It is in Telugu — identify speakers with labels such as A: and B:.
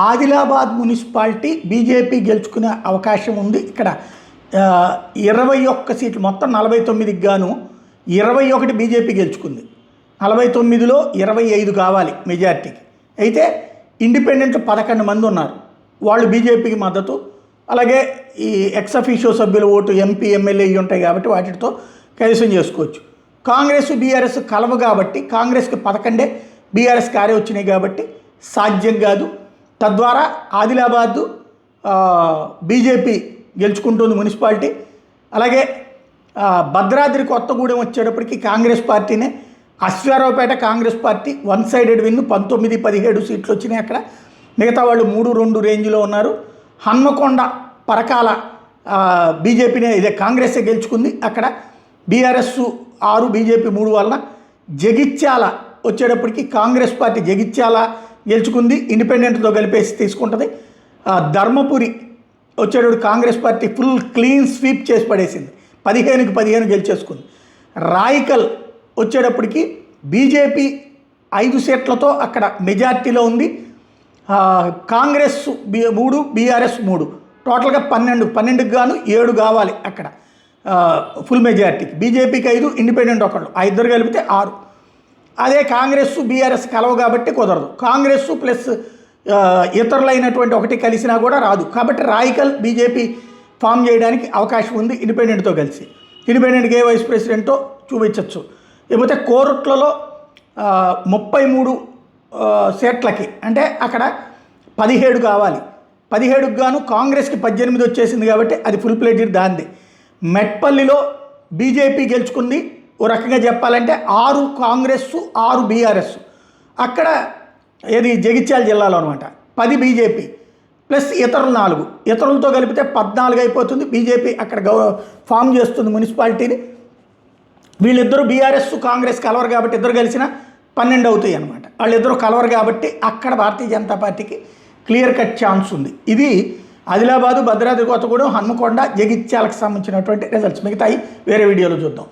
A: ఆదిలాబాద్ మున్సిపాలిటీ బీజేపీ గెలుచుకునే అవకాశం ఉంది. ఇక్కడ 21 సీట్లు, మొత్తం 49కి గాను 21 బీజేపీ గెలుచుకుంది. 49లో 25 కావాలి మెజార్టీకి. అయితే ఇండిపెండెంట్ 11 మంది ఉన్నారు, వాళ్ళు బీజేపీకి మద్దతు. అలాగే ఈ ఎక్సఫీషియో సభ్యుల ఓటు ఎంపీ ఎమ్మెల్యే ఇవి ఉంటాయి కాబట్టి వాటితో కైవసం చేసుకోవచ్చు. కాంగ్రెస్ బీఆర్ఎస్ కలవ కాబట్టి కాంగ్రెస్కి 11, బీఆర్ఎస్కి 6 వచ్చినాయి కాబట్టి సాధ్యం కాదు. తద్వారా ఆదిలాబాద్ బీజేపీ గెలుచుకుంటుంది మున్సిపాలిటీ. అలాగే భద్రాద్రి కొత్తగూడెం వచ్చేటప్పటికి కాంగ్రెస్ పార్టీనే. Ashwaraopeta Congress party 1 sided win, 19, 17 సీట్లు వచ్చినాయి అక్కడ. మిగతా వాళ్ళు 3-2 రేంజ్లో ఉన్నారు. హన్మకొండ పరకాల బీజేపీనే, ఇదే కాంగ్రెసే గెలుచుకుంది. అక్కడ బీఆర్ఎస్ 6, బీజేపీ 3 వలన. జగిత్యాల వచ్చేటప్పటికి కాంగ్రెస్ పార్టీ జగిత్యాల గెలుచుకుంది, ఇండిపెండెంట్తో కలిపేసి తీసుకుంటుంది. ధర్మపురి వచ్చేటప్పుడు Congress party full clean sweep చేసి పడేసింది, 15కి 15 గెలిచేసుకుంది. రాయికల్ వచ్చేటప్పటికి బీజేపీ 5 సీట్లతో అక్కడ మెజార్టీలో ఉంది. కాంగ్రెస్ 3, బీఆర్ఎస్ 3, టోటల్గా 12కి గాను 7 కావాలి అక్కడ ఫుల్ మెజార్టీకి. బీజేపీకి 5, ఇండిపెండెంట్ 1, ఆ ఇద్దరు కలిపితే 6. అదే కాంగ్రెస్ బీఆర్ఎస్ కలవ కాబట్టి కుదరదు. కాంగ్రెస్ ప్లస్ ఇతరులైనటువంటి ఒకటి కలిసినా కూడా రాదు. కాబట్టి రాయికల్ బీజేపీ ఫామ్ చేయడానికి అవకాశం ఉంది ఇండిపెండెంట్తో కలిసి. ఇండిపెండెంట్కి ఏ వైస్ ప్రెసిడెంటో చూపించవచ్చు. లేకపోతే కోరుట్లలో 33 సీట్లకి, అంటే అక్కడ 17 కావాలి. 17కి గాను కాంగ్రెస్కి 18 వచ్చేసింది కాబట్టి అది ఫుల్ ప్లేటెడ్ దాంది. మెట్పల్లిలో బీజేపీ గెలుచుకుంది. ఓ రకంగా చెప్పాలంటే 6 కాంగ్రెస్, 6 బీఆర్ఎస్. అక్కడ ఏది జగిత్యాల జిల్లాలో అనమాట. 10 బీజేపీ ప్లస్ ఇతరులు 4, ఇతరులతో కలిపితే 14 అయిపోతుంది. బీజేపీ అక్కడ ఫామ్ చేస్తుంది మున్సిపాలిటీని. వీళ్ళిద్దరూ బీఆర్ఎస్ కాంగ్రెస్ కలవరు కాబట్టి ఇద్దరు కలిసిన 12 అవుతాయి అనమాట. వాళ్ళిద్దరూ కలవరు కాబట్టి అక్కడ భారతీయ జనతా పార్టీకి క్లియర్ కట్ ఛాన్స్ ఉంది. ఇది ఆదిలాబాదు, భద్రాద్రి కొత్తగూడెం, హన్మకొండ, జగిత్యాలకు సంబంధించినటువంటి రిజల్ట్స్. మిగతాయి వేరే వీడియోలో చూద్దాం.